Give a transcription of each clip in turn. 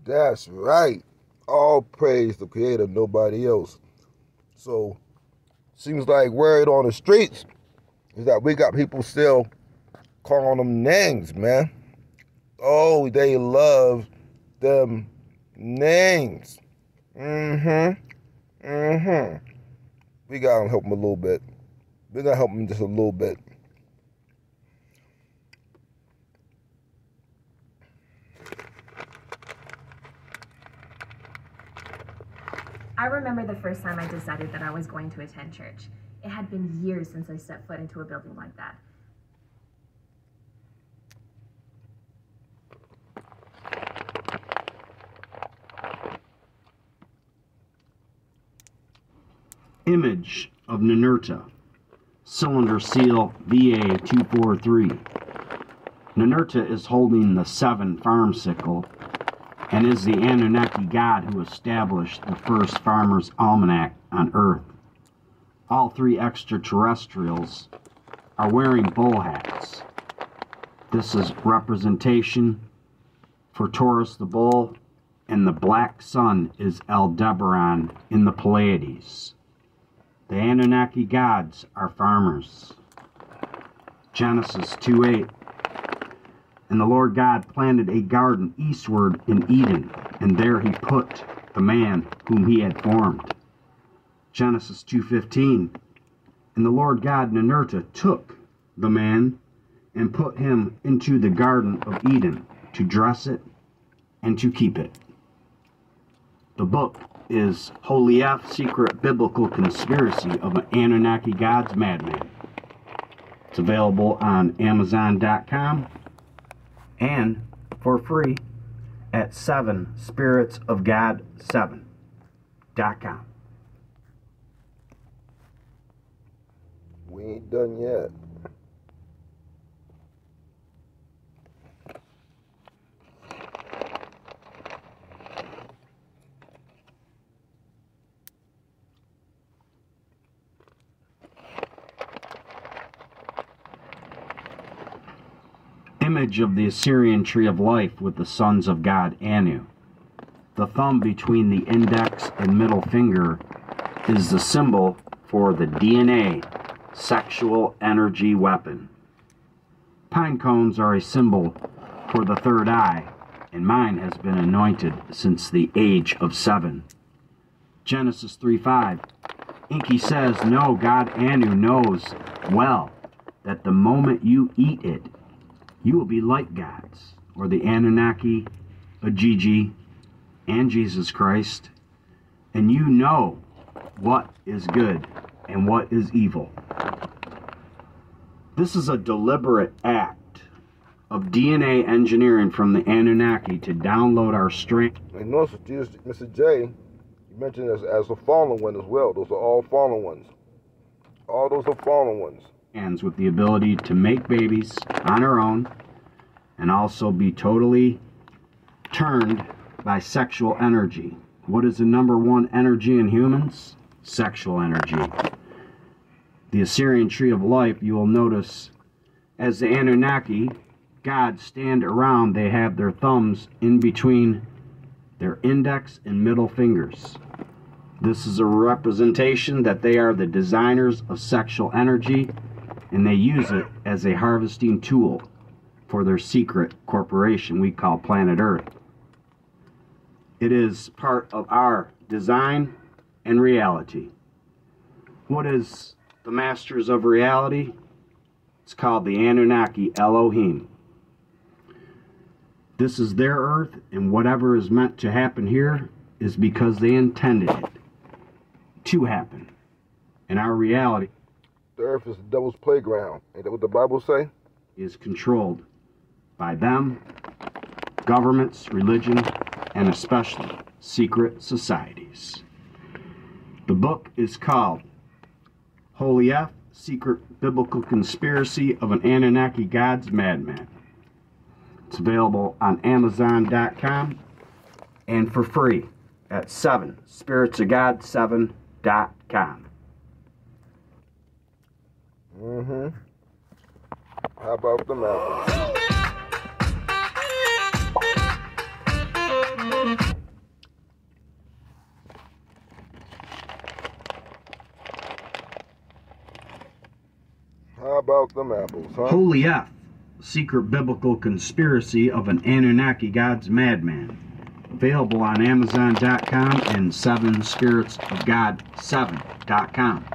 That's right. All praise the Creator, nobody else. So, seems like word on the streets is that we got people still calling them names, man. Oh, they love them names. We gotta help them a little bit. We gotta help them just a little bit. I remember the first time I decided that I was going to attend church. It had been years since I stepped foot into a building like that. Image of Ninurta, cylinder seal VA243. Ninurta is holding the 7 farm sickle and is the Anunnaki god who established the first farmer's almanac on Earth. All 3 extraterrestrials are wearing bull hats. This is representation for Taurus the bull, and the black sun is Aldebaran in the Pleiades. The Anunnaki gods are farmers. Genesis 2:8. And the Lord God planted a garden eastward in Eden, and there he put the man whom he had formed. Genesis 2:15. And the Lord God Ninurta took the man and put him into the Garden of Eden to dress it and to keep it. The book is Holy F, Secret Biblical Conspiracy of an Anunnaki God's Madman. It's available on Amazon.com and for free at 7spiritsofgod7.com. We ain't done yet. Image of the Assyrian Tree of Life with the sons of God Anu. The thumb between the index and middle finger is the symbol for the DNA sexual energy weapon. Pine cones are a symbol for the third eye, and mine has been anointed since the age of 7. Genesis 3:5. Inky says, no, God Anu knows well that the moment you eat it, you will be like gods, or the Anunnaki, Ajiji, and Jesus Christ, and you know what is good and what is evil. This is a deliberate act of DNA engineering from the Anunnaki to download our strength. And notice, Mr. J, you mentioned as a fallen one as well. Those are all fallen ones. All those are fallen ones. Hands with the ability to make babies on our own and also be totally turned by sexual energy. What is the number one energy in humans? Sexual energy. The Assyrian Tree of Life, you will notice, as the Anunnaki gods stand around, they have their thumbs in between their index and middle fingers. This is a representation that they are the designers of sexual energy, and they use it as a harvesting tool for their secret corporation we call Planet Earth. It is part of our design and reality. What is the masters of reality? It's called the Anunnaki Elohim. This is their earth, and whatever is meant to happen here is because they intended it to happen. And our reality, The earth is the devil's playground. Ain't that what the Bible say? is controlled by them, governments, religion, and especially secret societies. The book is called Holy F, Secret Biblical Conspiracy of an Anunnaki God's Madman. It's available on Amazon.com and for free at 7spiritsofgod7.com. How about them apples? How about them apples, huh? Holy F, Secret Biblical Conspiracy of an Anunnaki God's Madman. Available on Amazon.com and 7spiritsofgod7.com.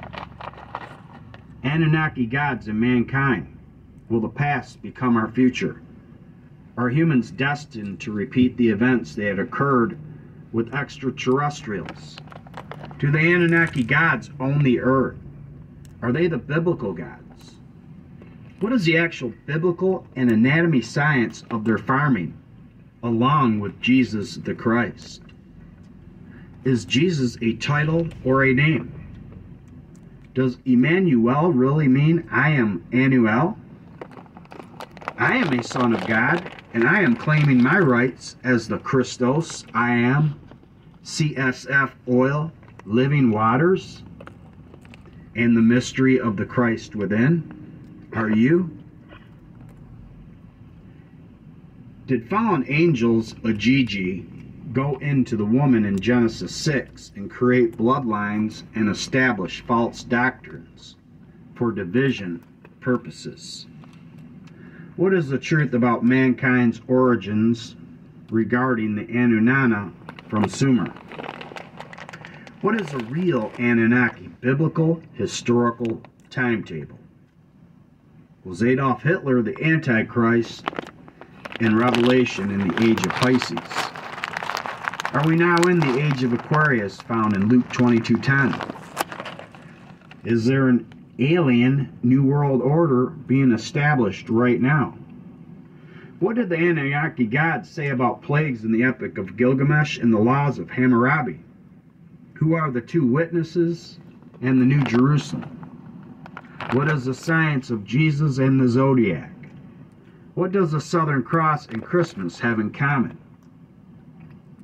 Anunnaki gods and mankind. Will the past become our future? Are humans destined to repeat the events that had occurred with extraterrestrials? Do the Anunnaki gods own the earth? Are they the biblical gods? What is the actual biblical and anatomy science of their farming, along with Jesus the Christ? Is Jesus a title or a name? Does Emmanuel really mean I am Anuel? I am a son of God, and I am claiming my rights as the Christos I am, CSF oil, living waters, and the mystery of the Christ within. Are you? Did fallen angels, Agigi, go into the woman in Genesis 6 and create bloodlines and establish false doctrines for division purposes? What is the truth about mankind's origins regarding the Anunnaki from Sumer? What is a real Anunnaki biblical historical timetable? Was Adolf Hitler the Antichrist in Revelation in the age of Pisces? Are we now in the age of Aquarius found in Luke 22:10? Is there an alien New World Order being established right now? What did the Anunnaki gods say about plagues in the Epic of Gilgamesh and the laws of Hammurabi? Who are the two witnesses and the New Jerusalem? What is the science of Jesus and the Zodiac? What does the Southern Cross and Christmas have in common?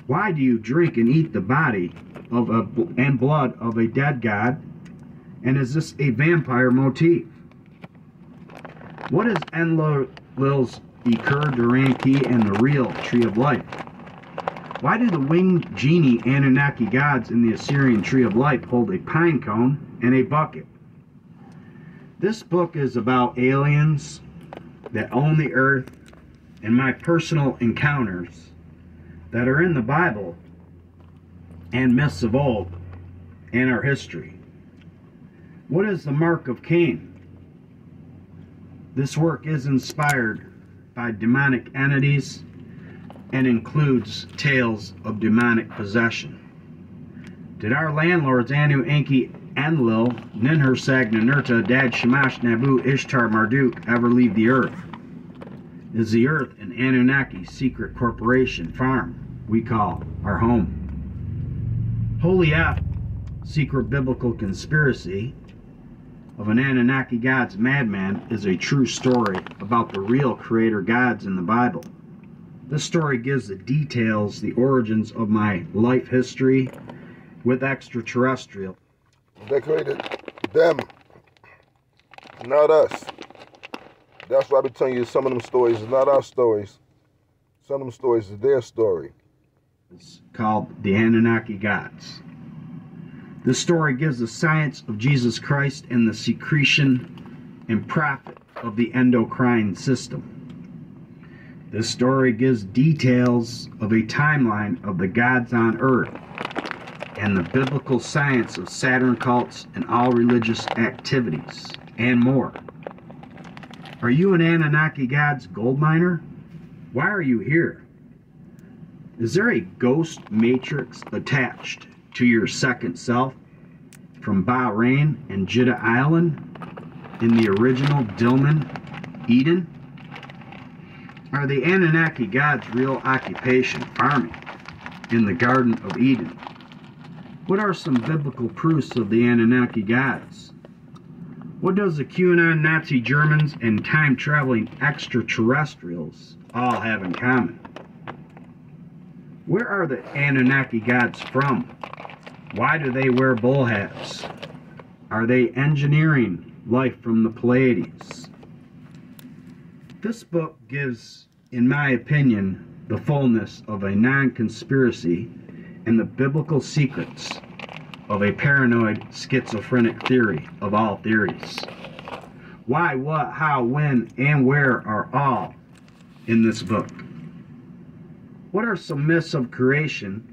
Why do you drink and eat the body and blood of a dead god? And is this a vampire motif? What is Enlil's Iker Duranki and the real Tree of Life? Why do the winged genie Anunnaki gods in the Assyrian Tree of Life hold a pine cone and a bucket? This book is about aliens that own the earth and my personal encounters that are in the Bible and myths of old and our history. What is the mark of Cain? This work is inspired by demonic entities and includes tales of demonic possession. Did our landlords Anu, Enki, Enlil, Ninhursag, Ninurta, Dad, Shamash, Nabu, Ishtar, Marduk ever leave the earth? Is the earth an Anunnaki secret corporation farm we call our home? Holy F, Secret Biblical Conspiracy of an Anunnaki God's Madman is a true story about the real creator gods in the Bible. This story gives the details, the origins of my life history with extraterrestrial. They created them, not us. That's why I be telling you some of them stories is not our stories. Some of them stories is their story. It's called the Anunnaki Gods. This story gives the science of Jesus Christ and the secretion and profit of the endocrine system. This story gives details of a timeline of the gods on earth and the biblical science of Saturn cults and all religious activities, and more. Are you an Anunnaki God's gold miner? Why are you here? Is there a ghost matrix attached to your second self from Bahrain and Jeddah Island in the original Dilmun Eden? Are the Anunnaki gods' real occupation farming in the Garden of Eden? What are some biblical proofs of the Anunnaki gods? What does the QAnon Nazi Germans and time-traveling extraterrestrials all have in common? Where are the Anunnaki gods from? Why do they wear bull hats? Are they engineering life from the Pleiades? This book gives, in my opinion, the fullness of a non-conspiracy and the biblical secrets of a paranoid schizophrenic theory of all theories. Why, what, how, when, and where are all in this book. What are some myths of creation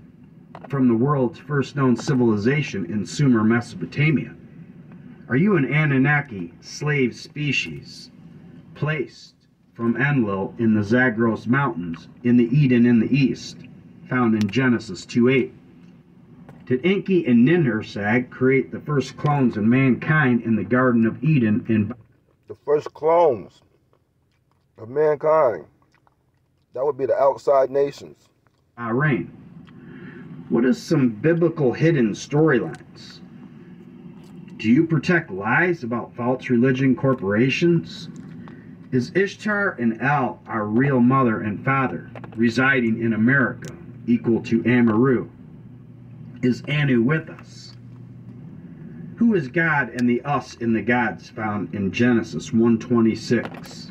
from the world's first known civilization in Sumer, Mesopotamia? Are you an Anunnaki slave species placed from Enlil in the Zagros Mountains in the Eden in the east, found in Genesis 2:8? Did Enki and Ninhursag create the first clones of mankind in the Garden of Eden in The first clones of mankind. That would be the outside nations. Bahrain? What is some biblical hidden storylines? Do you protect lies about false religion corporations? Is Ishtar and El, our real mother and father, residing in America, equal to Amaru? Is Anu with us? Who is God and the us in the gods found in Genesis 1:26?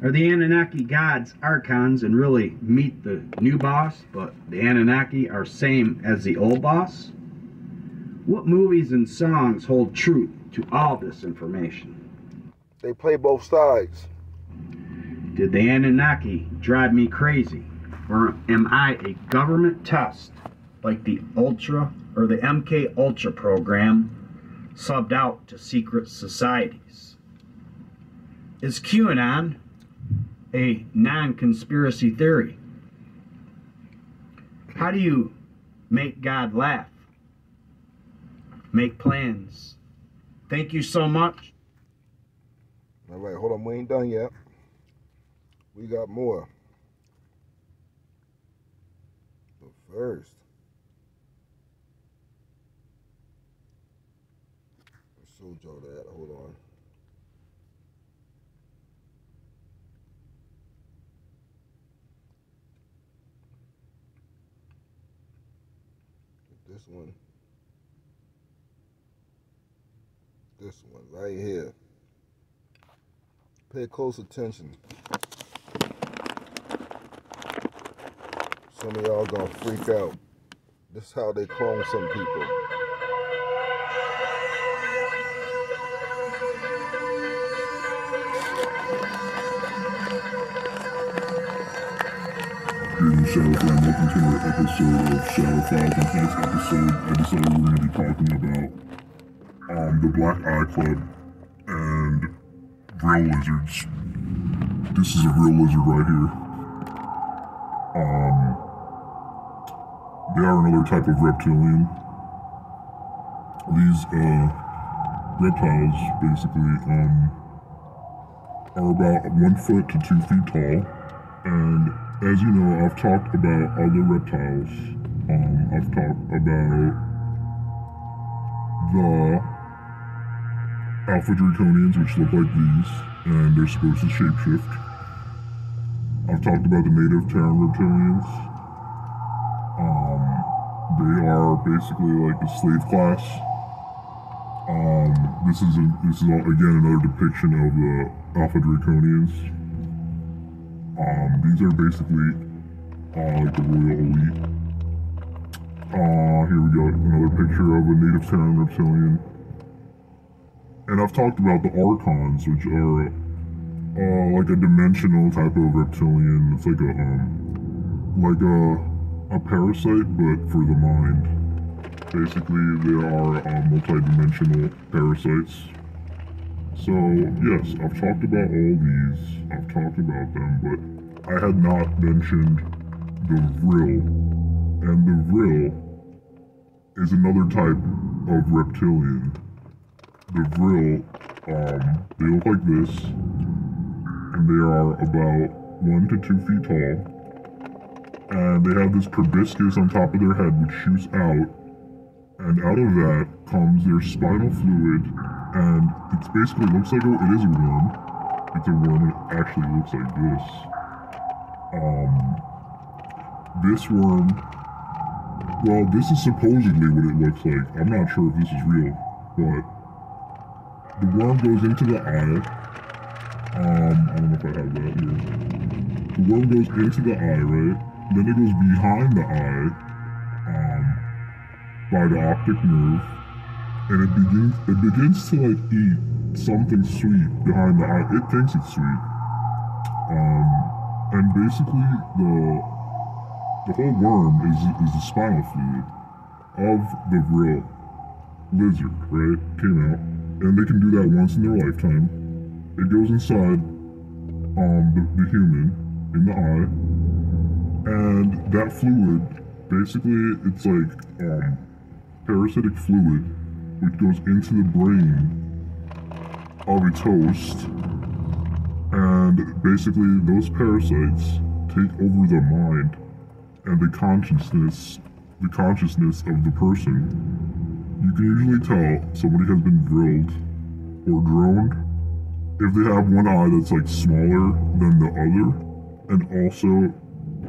Are the Anunnaki gods archons and really meet the new boss, but the Anunnaki are same as the old boss? What movies and songs hold truth to all this information? They play both sides. Did the Anunnaki drive me crazy? Or am I a government test like the Ultra or the MK Ultra program subbed out to secret societies? Is QAnon a non-conspiracy theory? How do you make God laugh? Make plans. Thank you so much. All right, hold on, we ain't done yet. We got more. But first, I showed y'all that. Hold on. This one right here. Pay close attention. Some of y'all gonna freak out. This is how they clone some people. Greetings, Shadow Fam. Welcome to another episode of Shadow Files. In today's episode we're going to be talking about the Black Eye Club and real lizards. This is a real lizard right here. They are another type of reptilian. These reptiles basically are about 1 foot to 2 feet tall, and as you know, I've talked about other reptiles. I've talked about the Alpha Draconians, which look like these, and they're supposed to shapeshift. I've talked about the native Terran reptilians. They are basically like a slave class. This is again another depiction of the Alpha Draconians. These are basically like the royal elite. Here we go, another picture of a native Terran reptilian. And I've talked about the Archons, which are like a dimensional type of reptilian. It's like a parasite, but for the mind. Basically, they are multi-dimensional parasites. So, yes, I've talked about all these. I've talked about them, but I had not mentioned the Vril. And the Vril is another type of reptilian. The Vril, they look like this, and they are about 1 to 2 feet tall, and they have this proboscis on top of their head which shoots out, and out of that comes their spinal fluid, and it basically looks like it is a worm. It's a worm, and it actually looks like this. This worm, well, this is supposedly what it looks like. I'm not sure if this is real, but the worm goes into the eye. I don't know if I have that here. The worm goes into the eye, right? Then it goes behind the eye, by the optic nerve, and it begins to like eat something sweet behind the eye. It thinks it's sweet. And basically the whole worm is the spinal fluid of the Vril lizard, right? Came out. And they can do that once in their lifetime. It goes inside the human in the eye. And that fluid, basically it's like parasitic fluid which goes into the brain of its host. And basically those parasites take over the mind and the consciousness of the person. You can usually tell somebody has been drilled or droned if they have one eye that's like smaller than the other, and also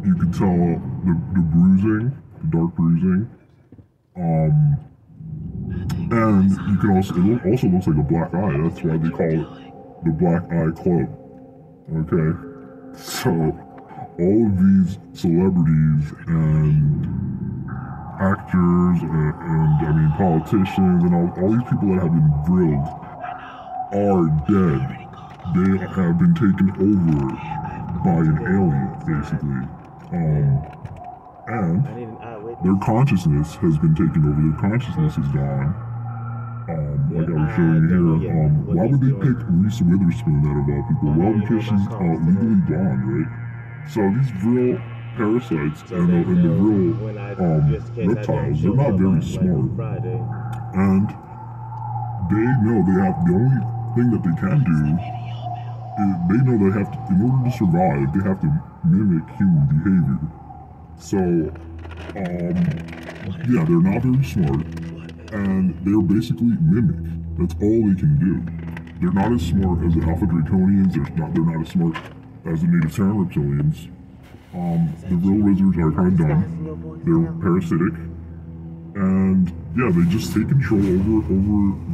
you can tell the bruising, the dark bruising, and you can also, it also looks like a black eye. That's why they call it the Black Eye Club. Okay, so all of these celebrities and actors and I mean politicians and all these people that have been drilled are dead. They have been taken over by an alien, basically. And their consciousness has been taken over. Their consciousness is gone. Like I was showing you here. Why would they pick Reese Witherspoon out of all people? Well, because she's legally blonde, right? So these Vril parasites and the Vril reptiles, they're not very smart. And they know they have, the only thing that they can do is they know they have to, in order to survive, they have to mimic human behavior. So, yeah, they're not very smart, and they're basically mimic. That's all they can do. They're not as smart as the Alpha Draconians, they're not as smart as the Native Terran reptilians. The Vril lizards are kind of dumb. They're parasitic, and yeah, they just take control over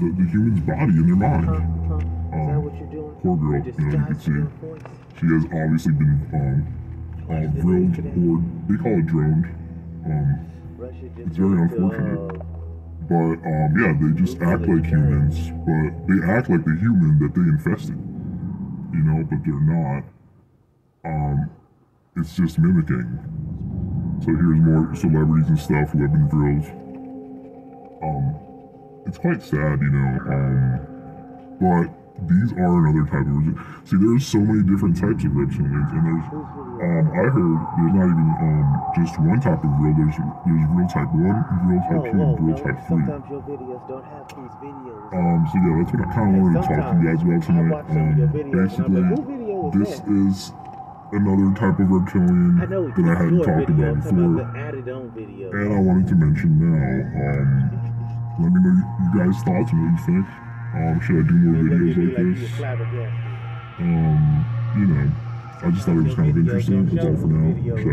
the human's body and their mind. Poor girl, you can see she has obviously been drilled, or they call it droned. It's very unfortunate. But yeah, they just act like humans, but they act like the human that they infested. You know, but they're not. It's just mimicking. So here's more celebrities and stuff who have been drilled. It's quite sad, you know, but these are another type of reptilian. See, there's so many different types of reptilians, and there's, I heard there's not even, just one type of Vril. There's Vril type 1, Vril type 2, and Vril type 3. Sometimes your videos don't have these videos. So yeah, that's what I kind of wanted to talk to you guys about tonight. Basically, this is another type of reptilian that I hadn't talked about before, and I wanted to mention now. Let me know you guys' thoughts and what you think. Should I do more videos like this? You know, I just thought it was kind of interesting. That's all for now. So,